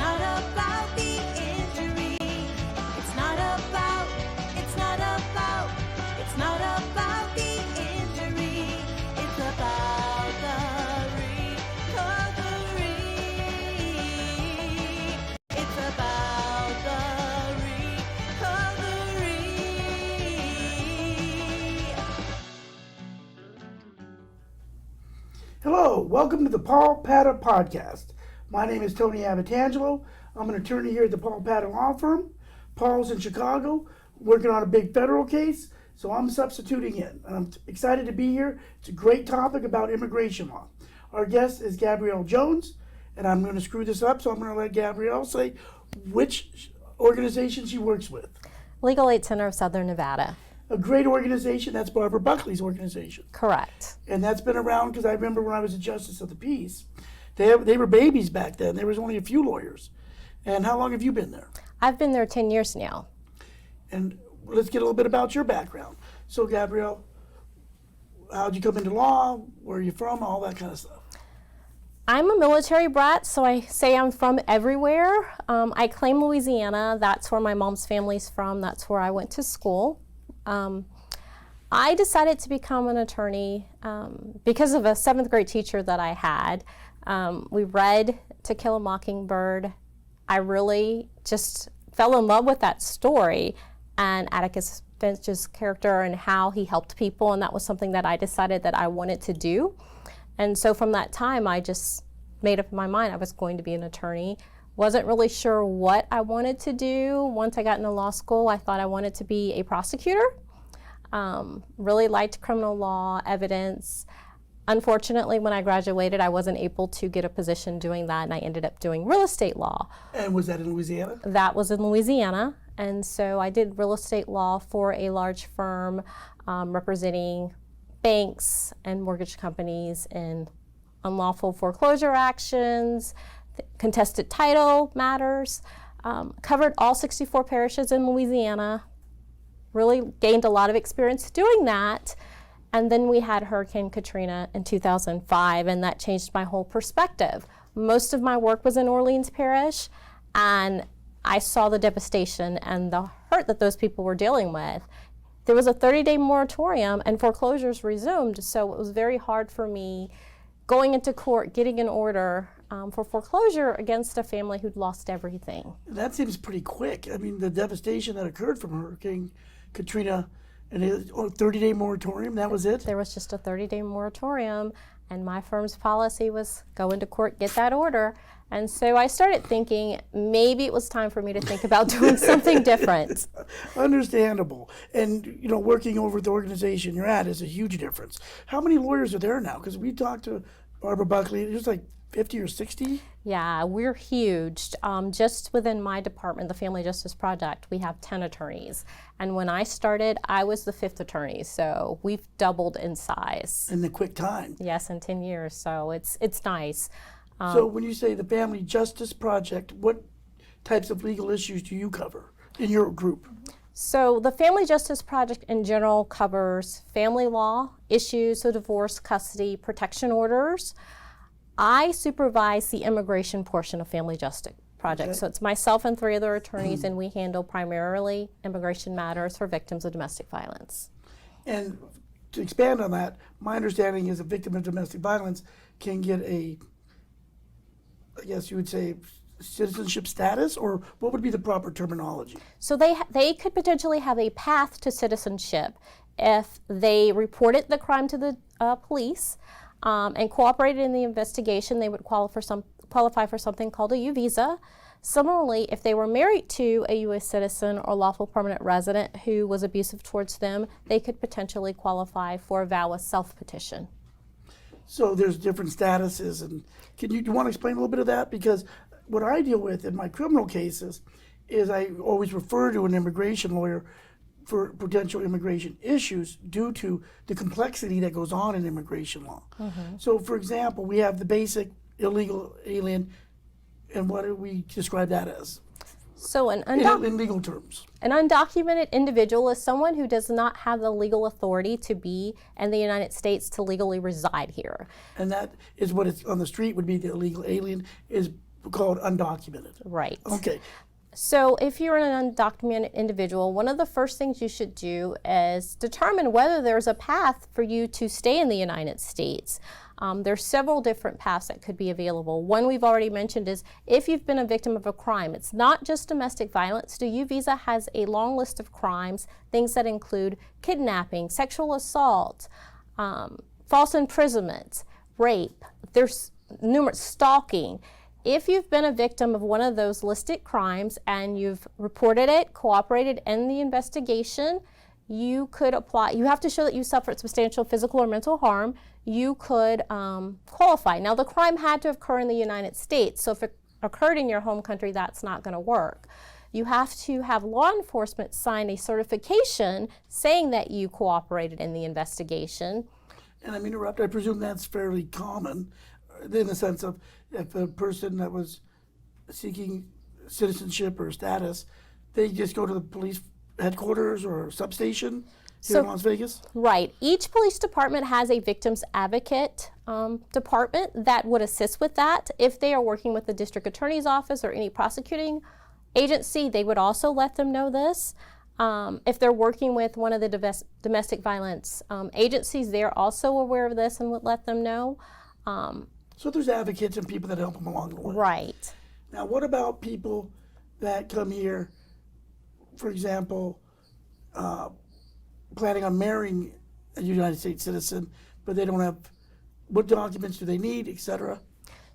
not about the injury. It's not about the injury. It's about the recovery. It's about the recovery. Hello, welcome to the Paul Padda Podcast. My name is Tony Abbatangelo. I'm an attorney here at the Paul Padda Law Firm. Paul's in Chicago, working on a big federal case, so I'm substituting in. And I'm excited to be here. It's a great topic about immigration law. Our guest is Gabrielle Jones, and I'm going to screw this up, so I'm going to let Gabrielle say which organization she works with. Legal Aid Center of Southern Nevada. A great organization. That's Barbara Buckley's organization. Correct. And that's been around because I remember when I was a justice of the peace, they were babies back then. There was only a few lawyers. And how long have you been there? I've been there 10 years now. And let's get a little bit about your background. So Gabrielle, how'd you come into law? Where are you from? All that kind of stuff. I'm a military brat, so I say I'm from everywhere. I claim Louisiana. That's where my mom's family's from. That's where I went to school. I decided to become an attorney because of a 7th grade teacher that I had. We read To Kill a Mockingbird. I really just fell in love with that story and Atticus Finch's character and how he helped people, and that was something that I decided that I wanted to do. And so from that time, I just made up my mind I was going to be an attorney. Wasn't really sure what I wanted to do. Once I got into law school, I thought I wanted to be a prosecutor. Really liked criminal law, evidence. Unfortunately, when I graduated, I wasn't able to get a position doing that, and I ended up doing real estate law. And was that in Louisiana? That was in Louisiana, and so I did real estate law for a large firm representing banks and mortgage companies in unlawful foreclosure actions, contested title matters, covered all 64 parishes in Louisiana, really gained a lot of experience doing that. And then we had Hurricane Katrina in 2005, and that changed my whole perspective. Most of my work was in Orleans Parish, and I saw the devastation and the hurt that those people were dealing with. There was a 30-day moratorium, and foreclosures resumed, so it was very hard for me going into court, getting an order for foreclosure against a family who'd lost everything. That seems pretty quick. I mean, the devastation that occurred from Hurricane Katrina and a 30-day moratorium, that was it? There was just a 30-day moratorium, and my firm's policy was go into court, get that order. And so I started thinking maybe it was time for me to think about doing something different. Understandable. And, you know, working over the organization you're at is a huge difference. How many lawyers are there now? Because we talked to Barbara Buckley, there's like 50 or 60? Yeah, we're huge. Just within my department, the Family Justice Project, we have 10 attorneys. And when I started, I was the 5th attorney, so we've doubled in size. In the quick time. Yes, in 10 years, so it's nice. So when you say the Family Justice Project, what types of legal issues do you cover in your group? So the Family Justice Project in general covers family law issues, so divorce, custody, protection orders. I supervise the immigration portion of Family Justice Project. Okay. So it's myself and 3 other attorneys, and we handle primarily immigration matters for victims of domestic violence. And to expand on that, my understanding is a victim of domestic violence can get a, I guess you would say, citizenship status, or what would be the proper terminology? So they could potentially have a path to citizenship if they reported the crime to the police and cooperated in the investigation. They would qualify for something called a U visa. Similarly, if they were married to a U.S. citizen or lawful permanent resident who was abusive towards them, they could potentially qualify for a VAWA self-petition. So there's different statuses, and do you want to explain a little bit of that? Because what I deal with in my criminal cases is I always refer to an immigration lawyer for potential immigration issues due to the complexity that goes on in immigration law. Mm-hmm. So for example, we have the basic illegal alien, and what do we describe that as? So in legal terms. An undocumented individual is someone who does not have the legal authority to be in the United States to legally reside here. And that is what it's on the street would be the illegal alien is called undocumented. Right. Okay. So if you're an undocumented individual, one of the first things you should do is determine whether there's a path for you to stay in the United States. There's several different paths that could be available. One we've already mentioned is if you've been a victim of a crime. It's not just domestic violence. The U visa has a long list of crimes, things that include kidnapping, sexual assault, false imprisonment, rape. There's numerous stalking. If you've been a victim of one of those listed crimes and you've reported it, cooperated in the investigation, you could apply. You have to show that you suffered substantial physical or mental harm. You could qualify. Now, the crime had to occur in the United States, so if it occurred in your home country, that's not going to work. You have to have law enforcement sign a certification saying that you cooperated in the investigation. And I'm interrupt. I presume that's fairly common in the sense of if a person that was seeking citizenship or status, they just go to the police headquarters or substation here in Las Vegas? Right. Each police department has a victims advocate department that would assist with that. If they are working with the district attorney's office or any prosecuting agency, they would also let them know this. If they're working with one of the domestic violence agencies, they're also aware of this and would let them know. So there's advocates and people that help them along the way. Right. Now, what about people that come here, for example, planning on marrying a United States citizen, but they don't have, what documents do they need, etc.?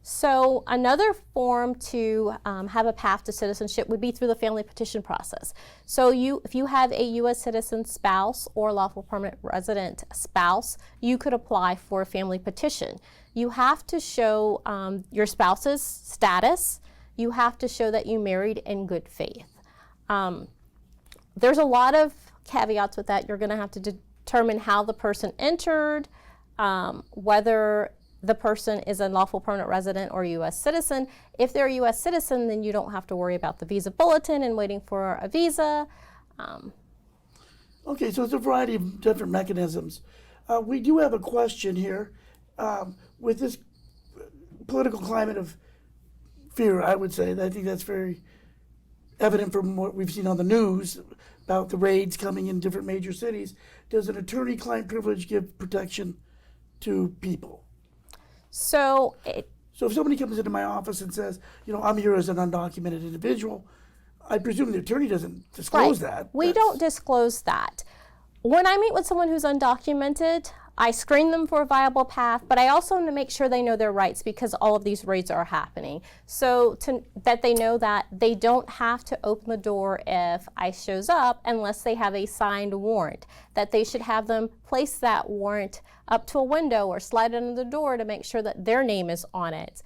So another form to have a path to citizenship would be through the family petition process. So if you have a U.S. citizen spouse or lawful permanent resident spouse, you could apply for a family petition. You have to show your spouse's status. You have to show that you married in good faith. There's a lot of caveats with that. You're going to have to determine how the person entered, whether the person is a lawful permanent resident or U.S. citizen. If they're a U.S. citizen, then you don't have to worry about the visa bulletin and waiting for a visa. Okay, so it's a variety of different mechanisms. We do have a question here. With this political climate of fear, I would say, I think that's very evident from what we've seen on the news about the raids coming in different major cities. Does an attorney-client privilege give protection to people? So if somebody comes into my office and says, I'm here as an undocumented individual, I presume the attorney doesn't disclose that. We don't disclose that. When I meet with someone who's undocumented, I screen them for a viable path, but I also want to make sure they know their rights because all of these raids are happening. So that they know that they don't have to open the door if ICE shows up unless they have a signed warrant, that they should have them place that warrant up to a window or slide it under the door to make sure that their name is on it.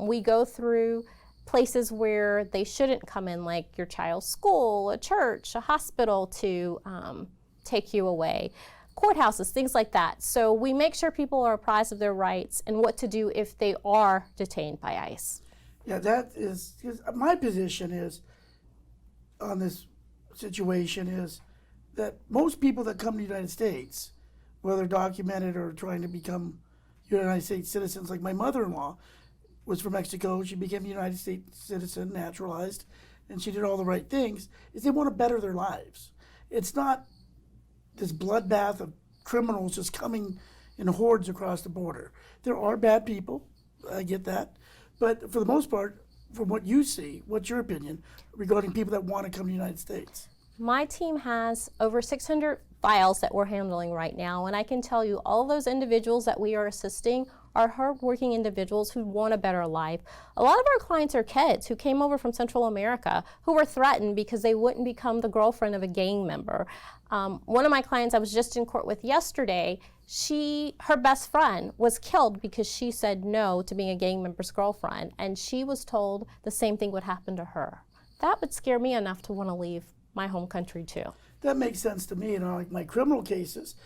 We go through places where they shouldn't come in, like your child's school, a church, a hospital to take you away. Courthouses, things like that. So we make sure people are apprised of their rights and what to do if they are detained by ICE. Yeah, that is, my position is on this situation is that most people that come to the United States, whether documented or trying to become United States citizens, like my mother-in-law was from Mexico, she became a United States citizen, naturalized, and she did all the right things, is they want to better their lives. It's not this bloodbath of criminals just coming in hordes across the border. There are bad people, I get that, but for the most part, from what you see, what's your opinion regarding people that want to come to the United States? My team has over 600 files that we're handling right now, and I can tell you all those individuals that we are assisting are hardworking individuals who want a better life. A lot of our clients are kids who came over from Central America who were threatened because they wouldn't become the girlfriend of a gang member. One of my clients I was just in court with yesterday, her best friend was killed because she said no to being a gang member's girlfriend, and she was told the same thing would happen to her. That would scare me enough to want to leave my home country too. That makes sense to me. Like my criminal cases,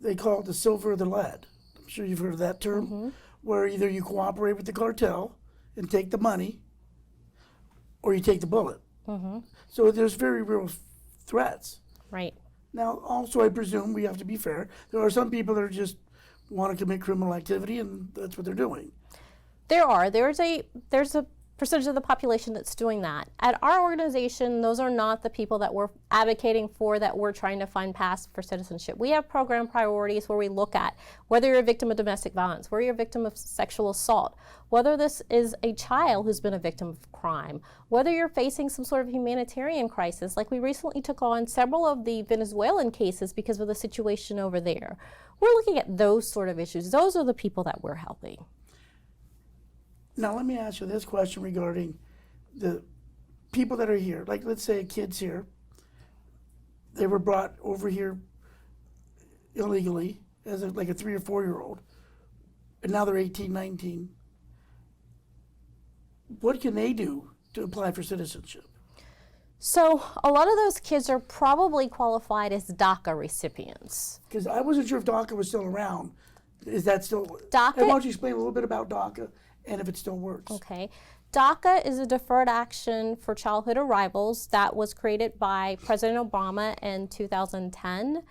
they call it the silver or the lead. I'm sure you've heard of that term, where either you cooperate with the cartel and take the money, or you take the bullet. So there's very real threats. Right. Now, also, I presume we have to be fair. There are some people that are just want to commit criminal activity, and that's what they're doing. There's a percentage of the population that's doing that. At our organization, those are not the people that we're advocating for, that we're trying to find paths for citizenship. We have program priorities where we look at whether you're a victim of domestic violence, whether you're a victim of sexual assault, whether this is a child who's been a victim of crime, whether you're facing some sort of humanitarian crisis, like we recently took on several of the Venezuelan cases because of the situation over there. We're looking at those sort of issues. Those are the people that we're helping. Now, let me ask you this question regarding the people that are here. Like, let's say a kid's here. They were brought over here illegally as like a 3 or 4 year old, and now they're 18, 19. What can they do to apply for citizenship? So a lot of those kids are probably qualified as DACA recipients. Because I wasn't sure if DACA was still around. Is that still? DACA? And why don't you explain a little bit about DACA and if it still works? Okay. DACA is a deferred action for childhood arrivals that was created by President Obama in 2010.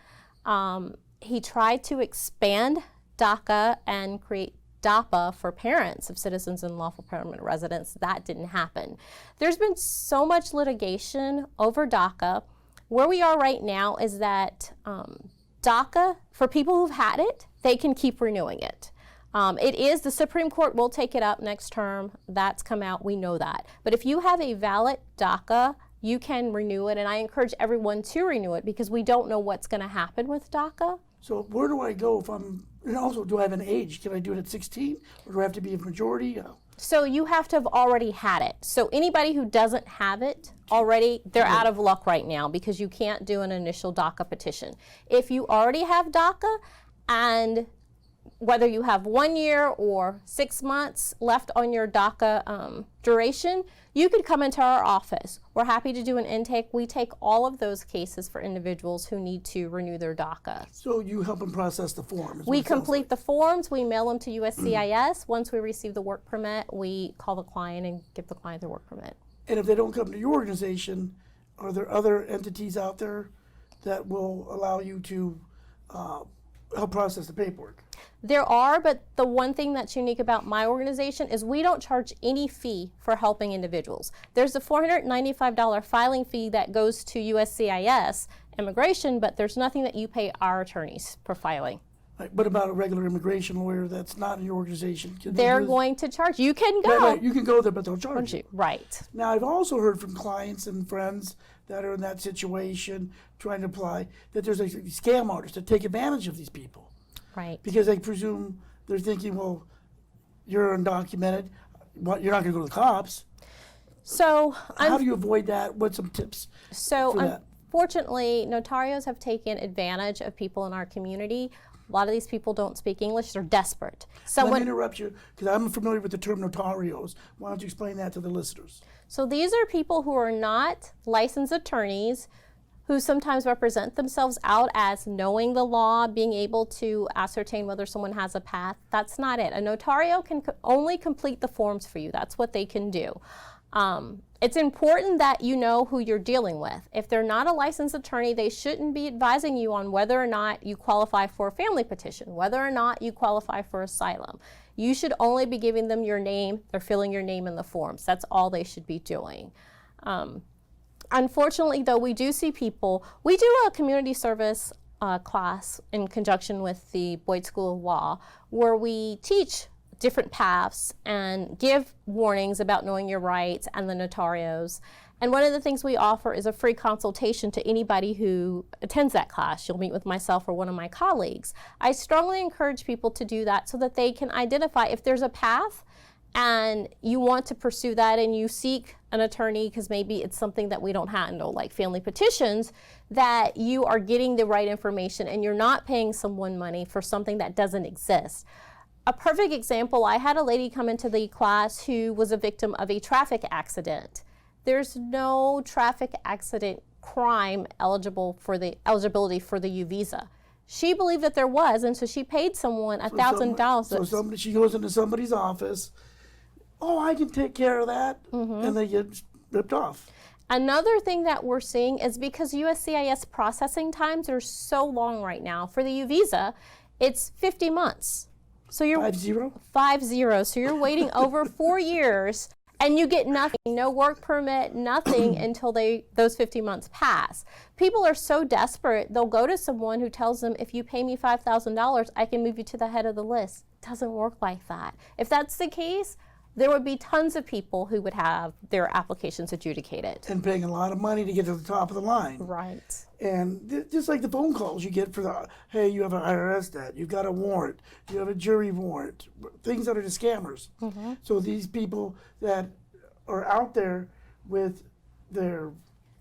He tried to expand DACA and create DAPA for parents of citizens and lawful permanent residents. That didn't happen. There's been so much litigation over DACA. Where we are right now is that DACA, for people who've had it, they can keep renewing it. The Supreme Court will take it up next term. That's come out, we know that. But if you have a valid DACA, you can renew it, and I encourage everyone to renew it because we don't know what's going to happen with DACA. So where do I go if and also, do I have an age? Can I do it at 16, or do I have to be a majority? So you have to have already had it. So anybody who doesn't have it already, they're out of luck right now because you can't do an initial DACA petition. If you already have DACA, and whether you have 1 year or 6 months left on your DACA duration, you could come into our office. We're happy to do an intake. We take all of those cases for individuals who need to renew their DACA. So you help them process the form? We complete the forms. We mail them to USCIS. Once we receive the work permit, we call the client and give the client their work permit. And if they don't come to your organization, are there other entities out there that will allow you to help process the paperwork? There are, but the one thing that's unique about my organization is we don't charge any fee for helping individuals. There's a $495 filing fee that goes to USCIS immigration, but there's nothing that you pay our attorneys for filing. Like, what about a regular immigration lawyer that's not in your organization? They're going to charge. You can go. Right, you can go there, but they'll charge you. Right. Now, I've also heard from clients and friends that are in that situation trying to apply that there's like scam artists that take advantage of these people. Right. Because I presume they're thinking, well, you're undocumented, you're not going to go to the cops. So how do you avoid that? What's some tips for that? Unfortunately, notarios have taken advantage of people in our community. A lot of these people don't speak English. They're desperate. Let me interrupt you because I'm familiar with the term notarios. Why don't you explain that to the listeners? So these are people who are not licensed attorneys who sometimes represent themselves out as knowing the law, being able to ascertain whether someone has a path. That's not it. A notario can only complete the forms for you. That's what they can do. It's important that you know who you're dealing with. If they're not a licensed attorney, they shouldn't be advising you on whether or not you qualify for a family petition, whether or not you qualify for asylum. You should only be giving them your name. They're filling your name in the forms. That's all they should be doing. Unfortunately, though, we do see people. We do a community service class in conjunction with the Boyd School of Law where we teach different paths and give warnings about knowing your rights and the notarios. And one of the things we offer is a free consultation to anybody who attends that class. You'll meet with myself or one of my colleagues. I strongly encourage people to do that so that they can identify if there's a path and you want to pursue that and you seek an attorney because maybe it's something that we don't handle, like family petitions, that you are getting the right information and you're not paying someone money for something that doesn't exist. A perfect example, I had a lady come into the class who was a victim of a traffic accident. There's no traffic accident crime eligibility for the U visa. She believed that there was, and so she paid someone $1,000. So she goes into somebody's office, oh, I can take care of that, and they get ripped off. Another thing that we're seeing is because USCIS processing times are so long right now. For the U visa, it's 50 months. So you're 50? 50. So you're waiting over 4 years and you get nothing, no work permit, nothing until those 50 months pass. People are so desperate, they'll go to someone who tells them, if you pay me $5,000, I can move you to the head of the list. It doesn't work like that. If that's the case, there would be tons of people who would have their applications adjudicated. And paying a lot of money to get to the top of the line. Right. And just like the phone calls you get for the, hey, you have an IRS debt, you've got a warrant, you have a jury warrant, things that are the scammers. So these people that are out there with their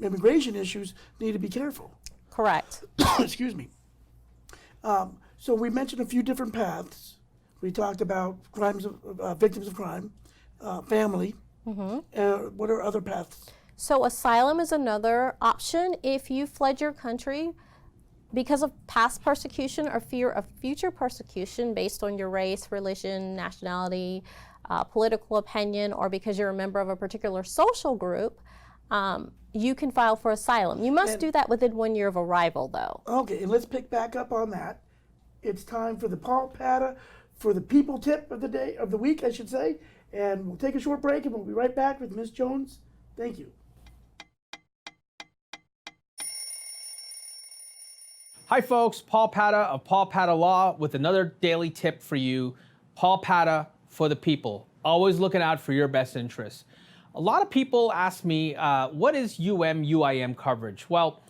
immigration issues need to be careful. Correct. Excuse me. So we mentioned a few different paths. We talked about crimes of victims of crime, family. What are other paths? So asylum is another option if you fled your country because of past persecution or fear of future persecution based on your race, religion, nationality, political opinion, or because you're a member of a particular social group. You can file for asylum. You must do that within 1 year of arrival, though. Okay, and let's pick back up on that. It's time for the Paul Padda for the people tip of the day, of the week, I should say. And we'll take a short break and we'll be right back with Ms. Jones. Thank you. Hi folks, Paul Padda of Paul Padda Law with another daily tip for you. Paul Padda for the people, always looking out for your best interests. A lot of people ask me, what is UM/UIM coverage? Well,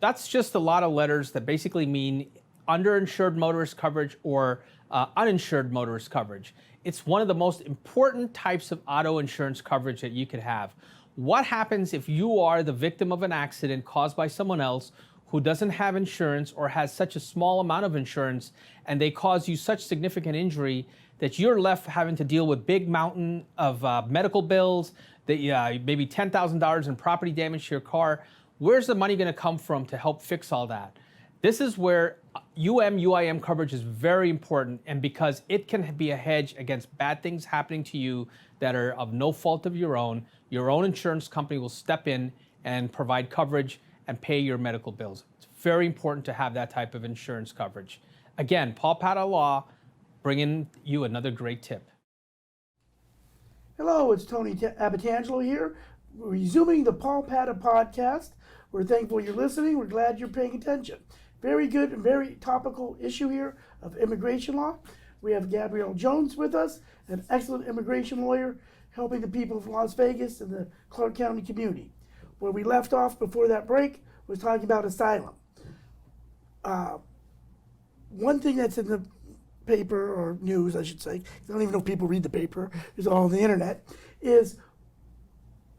that's just a lot of letters that basically mean underinsured motorist coverage or uninsured motorist coverage. It's one of the most important types of auto insurance coverage that you could have. What happens if you are the victim of an accident caused by someone else who doesn't have insurance or has such a small amount of insurance, and they cause you such significant injury that you're left having to deal with big mountain of medical bills, that maybe $10,000 in property damage to your car? Where's the money going to come from to help fix all that? This is where UM/UIM coverage is very important, and because it can be a hedge against bad things happening to you that are of no fault of your own insurance company will step in and provide coverage and pay your medical bills. It's very important to have that type of insurance coverage. Again, Paul Padda Law, bringing you another great tip. Hello, it's Tony Abbatangelo here, resuming the Paul Padda podcast. We're thankful you're listening. We're glad you're paying attention. Very good and very topical issue here of immigration law. We have Gabrielle Jones with us, an excellent immigration lawyer helping the people of Las Vegas and the Clark County community. Where we left off before that break was talking about asylum. One thing that's in the paper, or news I should say, I don't even know if people read the paper, it's all on the internet, is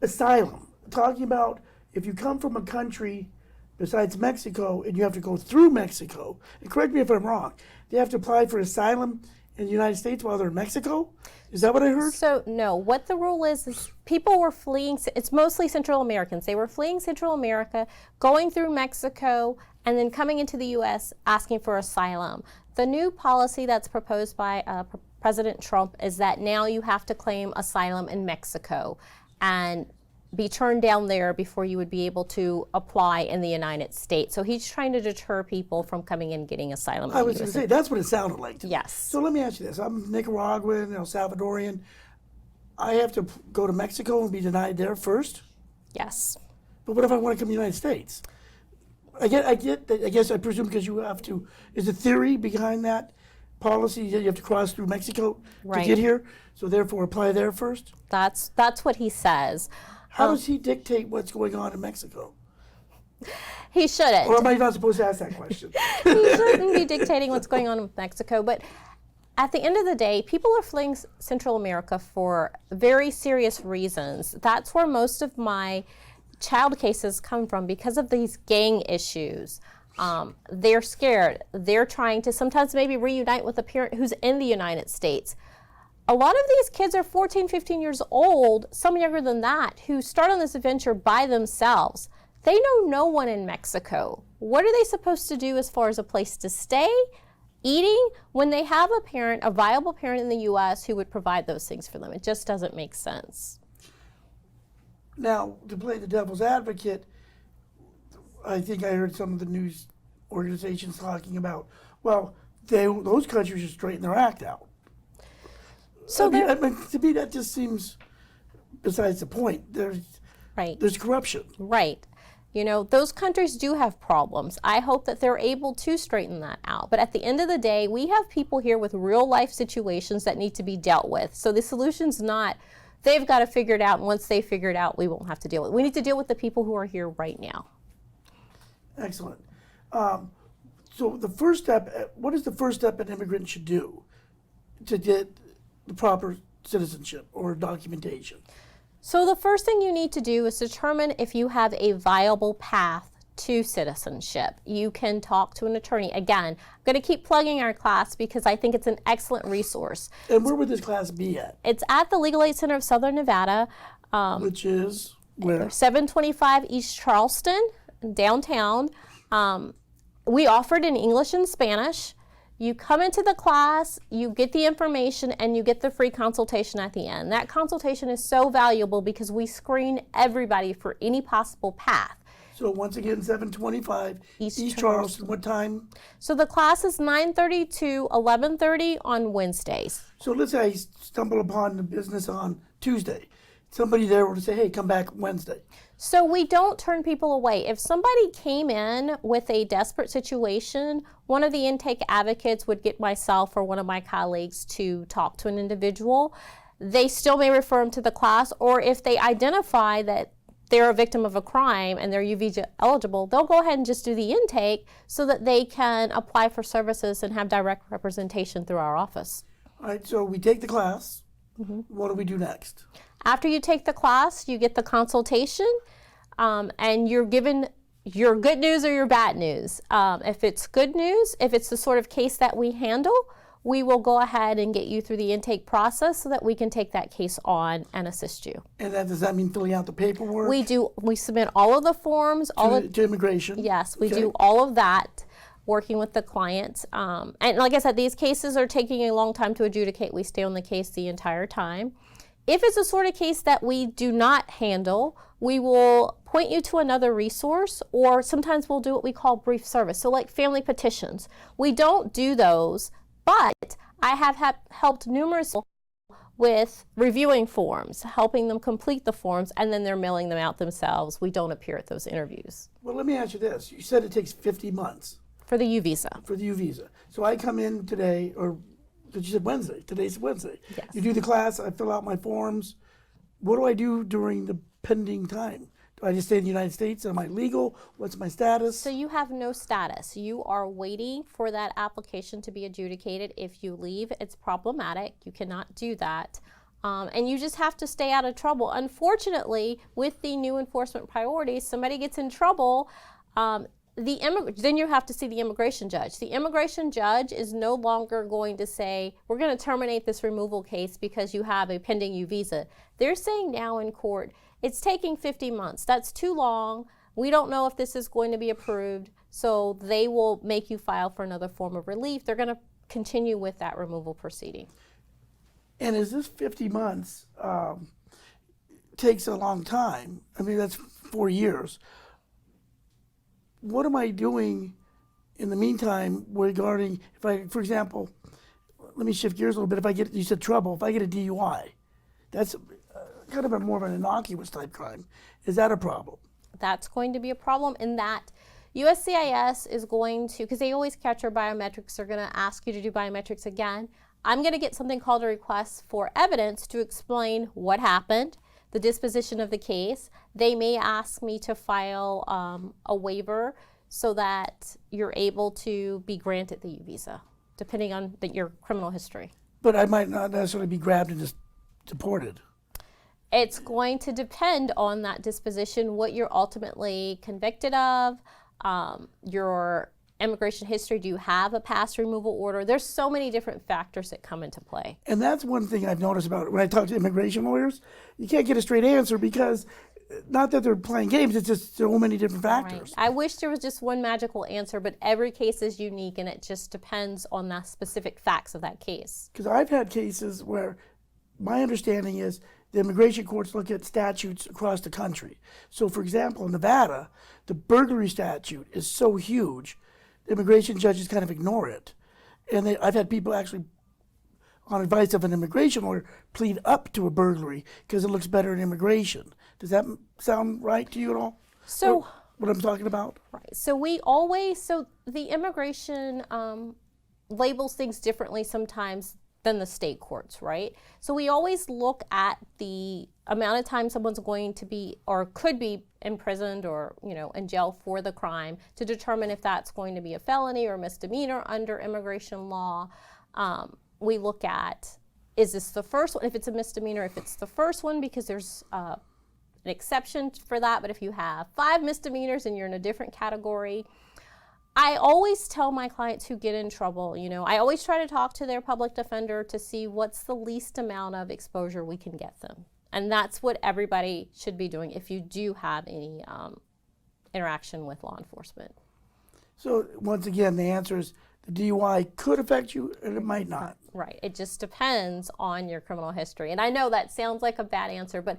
asylum. Talking about if you come from a country besides Mexico and you have to go through Mexico, and correct me if I'm wrong, they have to apply for asylum in the United States while they're in Mexico? Is that what I heard? So no, what the rule is people were fleeing, it's mostly Central Americans. They were fleeing Central America, going through Mexico, and then coming into the U.S. asking for asylum. The new policy that's proposed by President Trump is that now you have to claim asylum in Mexico and be turned down there before you would be able to apply in the United States. So he's trying to deter people from coming in and getting asylum. I was going to say, that's what it sounded like to me. Yes. So let me ask you this. I'm Nicaraguan, El Salvadorian. I have to go to Mexico and be denied there first? Yes. But what if I want to come to the United States? I get that, I guess I presume because you have to, is the theory behind that policy that you have to cross through Mexico to get here, so therefore apply there first? That's what he says. How does he dictate what's going on in Mexico? He shouldn't. Or am I not supposed to ask that question? He shouldn't be dictating what's going on in Mexico, but at the end of the day, people are fleeing Central America for very serious reasons. That's where most of my child cases come from because of these gang issues. They're scared. They're trying to sometimes maybe reunite with a parent who's in the United States. A lot of these kids are 14, 15 years old, some younger than that, who start on this adventure by themselves. They know no one in Mexico. What are they supposed to do as far as a place to stay, eating, when they have a parent, a viable parent in the U.S. who would provide those things for them? It just doesn't make sense. Now, to play the devil's advocate, I think I heard some of the news organizations talking about, well, those countries should straighten their act out. So I mean, to me, that just seems besides the point. There's corruption. Right. You know, those countries do have problems. I hope that they're able to straighten that out. But at the end of the day, we have people here with real life situations that need to be dealt with. So the solution's not, they've got to figure it out, and once they figure it out, we won't have to deal with it. We need to deal with the people who are here right now. Excellent. So the first step, what is the first step an immigrant should do to get the proper citizenship or documentation? So the first thing you need to do is determine if you have a viable path to citizenship. You can talk to an attorney. Again, I'm going to keep plugging our class because I think it's an excellent resource. And where would this class be at? It's at the Legal Aid Center of Southern Nevada. Which is where? 725 East Charleston, downtown. We offer it in English and Spanish. You come into the class, you get the information, and you get the free consultation at the end. That consultation is so valuable because we screen everybody for any possible path. So once again, 725 East Charleston. What time? So the class is 9:30 to 11:30 on Wednesdays. So let's say I stumble upon the business on Tuesday. Somebody there would say, hey, come back Wednesday. So we don't turn people away. If somebody came in with a desperate situation, one of the intake advocates would get myself or one of my colleagues to talk to an individual. They still may refer them to the class, or if they identify that they're a victim of a crime and they're U visa eligible, they'll go ahead and just do the intake so that they can apply for services and have direct representation through our office. All right, so we take the class. What do we do next? After you take the class, you get the consultation, and you're given your good news or your bad news. If it's good news, if it's the sort of case that we handle, we will go ahead and get you through the intake process so that we can take that case on and assist you. And does that mean filling out the paperwork? We do. We submit all of the forms. To immigration? Yes, we do all of that, working with the client. And like I said, these cases are taking a long time to adjudicate. We stay on the case the entire time. If it's a sort of case that we do not handle, we will point you to another resource, or sometimes we'll do what we call brief service. So like family petitions. We don't do those, but I have helped numerous people with reviewing forms, helping them complete the forms, and then they're mailing them out themselves. We don't appear at those interviews. Well, let me ask you this. You said it takes 50 months. For the U visa. For the U visa. So I come in today, or you said Wednesday. Today's Wednesday. Yes. You do the class, I fill out my forms. What do I do during the pending time? Do I just stay in the United States? Am I legal? What's my status? So you have no status. You are waiting for that application to be adjudicated. If you leave, it's problematic. You cannot do that. And you just have to stay out of trouble. Unfortunately, with the new enforcement priorities, somebody gets in trouble, then you have to see the immigration judge. The immigration judge is no longer going to say, we're going to terminate this removal case because you have a pending U visa. They're saying now in court, it's taking 50 months. That's too long. We don't know if this is going to be approved. So they will make you file for another form of relief. They're going to continue with that removal proceeding. And is this 50 months takes a long time? I mean, that's 4 years. What am I doing in the meantime regarding, if I, for example, let me shift gears a little bit. If I get, you said trouble, if I get a DUI, that's kind of a more of an innocuous type crime. Is that a problem? That's going to be a problem in that USCIS is going to, because they always catch your biometrics, they're going to ask you to do biometrics again. I'm going to get something called a request for evidence to explain what happened, the disposition of the case. They may ask me to file a waiver so that you're able to be granted the U visa, depending on your criminal history. But I might not necessarily be grabbed and just deported. It's going to depend on that disposition, what you're ultimately convicted of, your immigration history. Do you have a past removal order? There's so many different factors that come into play. And that's one thing I've noticed about it. When I talk to immigration lawyers, you can't get a straight answer because, not that they're playing games, it's just so many different factors. Right. I wish there was just one magical answer, but every case is unique and it just depends on the specific facts of that case. Because I've had cases where my understanding is the immigration courts look at statutes across the country. So, for example, in Nevada, the burglary statute is so huge, the immigration judges kind of ignore it. And I've had people actually, on advice of an immigration lawyer, plead up to a burglary because it looks better in immigration. Does that sound right to you at all? So, what I'm talking about? right. So the immigration labels things differently sometimes than the state courts, right? So we always look at the amount of time someone's going to be or could be imprisoned or, in jail for the crime to determine if that's going to be a felony or misdemeanor under immigration law. We look at, is this the first one? If it's a misdemeanor, if it's the first one, because there's an exception for that, but if you have 5 misdemeanors and you're in a different category, I always tell my clients who get in trouble, I always try to talk to their public defender to see what's the least amount of exposure we can get them. And that's what everybody should be doing if you do have any interaction with law enforcement. So once again, the answer is the DUI could affect you and it might not. Right. It just depends on your criminal history. And I know that sounds like a bad answer, but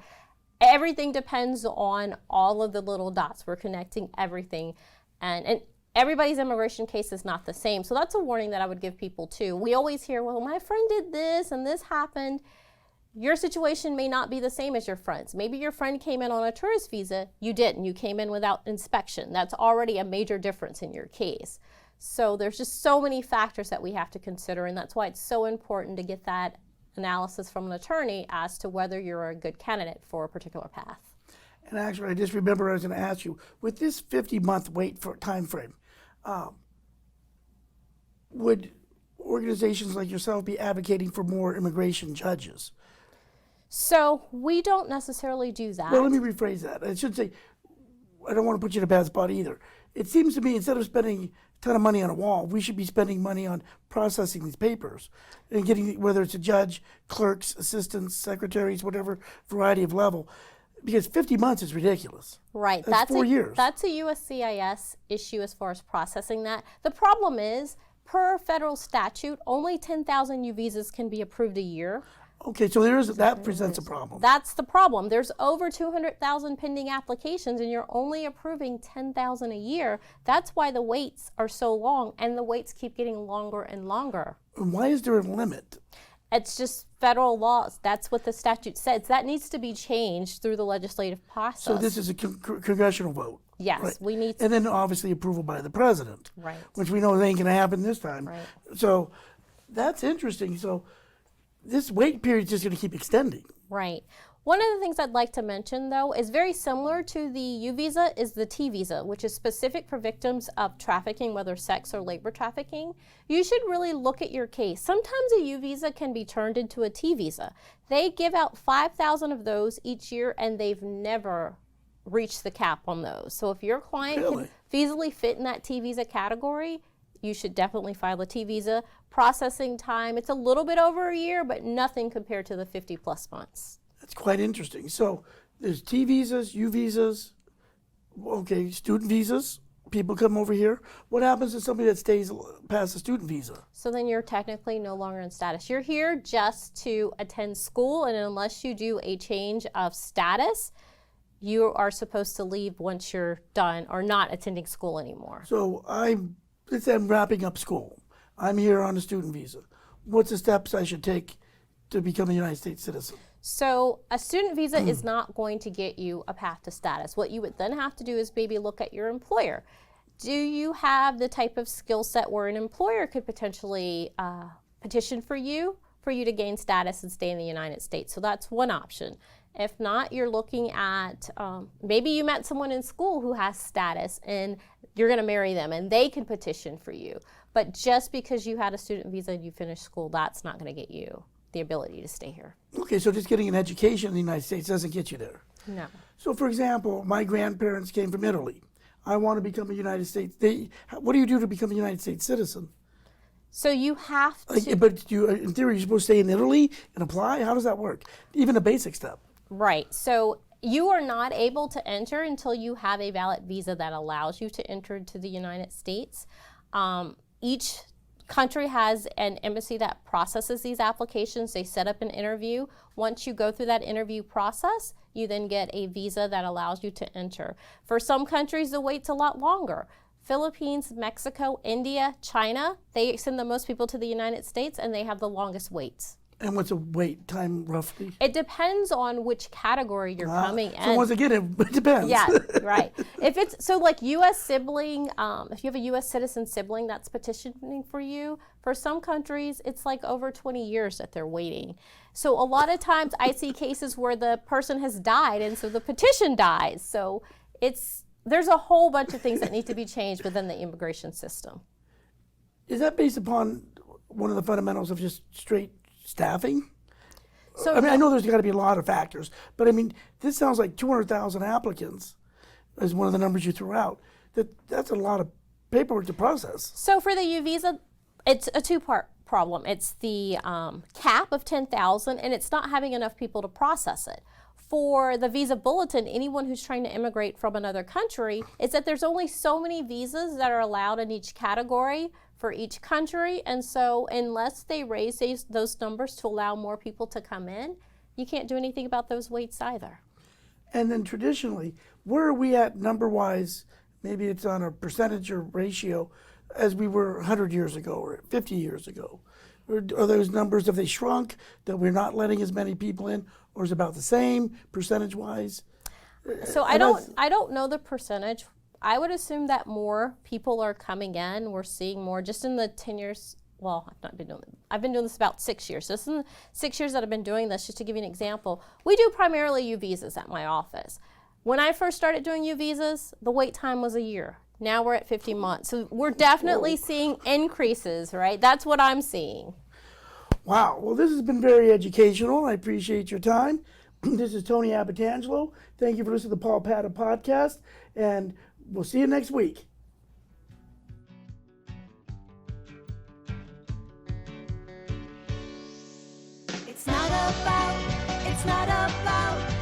everything depends on all of the little dots. We're connecting everything. And everybody's immigration case is not the same. So that's a warning that I would give people too. We always hear, well, my friend did this and this happened. Your situation may not be the same as your friend's. Maybe your friend came in on a tourist visa. You didn't. You came in without inspection. That's already a major difference in your case. So there's just so many factors that we have to consider, and that's why it's so important to get that analysis from an attorney as to whether you're a good candidate for a particular path. And actually, I just remember I was going to ask you, with this 50-month wait for time frame, would organizations like yourself be advocating for more immigration judges? So we don't necessarily do that. Well, let me rephrase that. I should say, I don't want to put you in a bad spot either. It seems to me instead of spending a ton of money on a wall, we should be spending money on processing these papers and getting, whether it's a judge, clerks, assistants, secretaries, whatever variety of level, because 50 months is ridiculous. Right. That's 4 years. That's a USCIS issue as far as processing that. The problem is, per federal statute, only 10,000 U visas can be approved a year. Okay, so that presents a problem. That's the problem. There's over 200,000 pending applications and you're only approving 10,000 a year. That's why the waits are so long and the waits keep getting longer and longer. And why is there a limit? It's just federal laws. That's what the statute says. That needs to be changed through the legislative process. So this is a congressional vote. Yes, right? we need to. And then obviously approval by the president. Right. Which we know ain't going to happen this time. Right. So that's interesting. So this wait period is just going to keep extending. Right. One of the things I'd like to mention, though, is very similar to the U visa is the T visa, which is specific for victims of trafficking, whether sex or labor trafficking. You should really look at your case. Sometimes a U visa can be turned into a T visa. They give out 5,000 of those each year, and they've never reached the cap on those. So if your client can feasibly fit in that T visa category, you should definitely file a T visa. Processing time, it's a little bit over a year, but nothing compared to the 50 plus months. That's quite interesting. So there's T visas, U visas, okay, student visas. People come over here. What happens to somebody that stays past the student visa? So then you're technically no longer in status. You're here just to attend school, and unless you do a change of status, you are supposed to leave once you're done or not attending school anymore. So let's say I'm wrapping up school. I'm here on a student visa. What's the steps I should take to become a United States citizen? So a student visa is not going to get you a path to status. What you would then have to do is maybe look at your employer. Do you have the type of skill set where an employer could potentially petition for you to gain status and stay in the United States? So that's one option. If not, you're looking at maybe you met someone in school who has status and you're going to marry them and they can petition for you. But just because you had a student visa and you finished school, that's not going to get you the ability to stay here. Okay, so just getting an education in the United States doesn't get you there. No. So for example, my grandparents came from Italy. I want to become a United States. What do you do to become a United States citizen? So you have to. But in theory, you're supposed to stay in Italy and apply? How does that work? Even a basic step. Right. So you are not able to enter until you have a valid visa that allows you to enter into the United States. Each country has an embassy that processes these applications. They set up an interview. Once you go through that interview process, you then get a visa that allows you to enter. For some countries, the wait's a lot longer. Philippines, Mexico, India, China, they send the most people to the United States, and they have the longest waits. And what's the wait time roughly? It depends on which category you're coming in. So once again, it depends. Yeah, right. If it's so, like U.S. sibling, if you have a U.S. citizen sibling that's petitioning for you, for some countries it's like over 20 years that they're waiting. So a lot of times I see cases where the person has died, and so the petition dies. So there's a whole bunch of things that need to be changed within the immigration system. Is that based upon one of the fundamentals of just straight staffing? So I mean, I know there's got to be a lot of factors, but I mean, this sounds like 200,000 applicants is one of the numbers you threw out. That's a lot of paperwork to process. So for the U visa, it's a two-part problem. It's the cap of 10,000, and it's not having enough people to process it. For the visa bulletin, anyone who's trying to immigrate from another country, it's that there's only so many visas that are allowed in each category for each country, and so unless they raise those numbers to allow more people to come in, you can't do anything about those waits either. And then traditionally, where are we at number-wise? Maybe it's on a percentage or ratio as we were 100 years ago or 50 years ago. Or are those numbers, have they shrunk, that we're not letting as many people in, or is it about the same percentage-wise? So I don't know the percentage. I would assume that more people are coming in. We're seeing more just in the 10 years. Well, I've been doing this about 6 years. So this is the 6 years that I've been doing this. Just to give you an example, we do primarily U visas at my office. When I first started doing U visas, the wait time was a year. Now we're at 50 months. So we're definitely seeing increases, right? That's what I'm seeing. Wow. Well, this has been very educational. I appreciate your time. This is Tony Abbatangelo. Thank you for listening to the Paul Padda podcast, and we'll see you next week. It's not about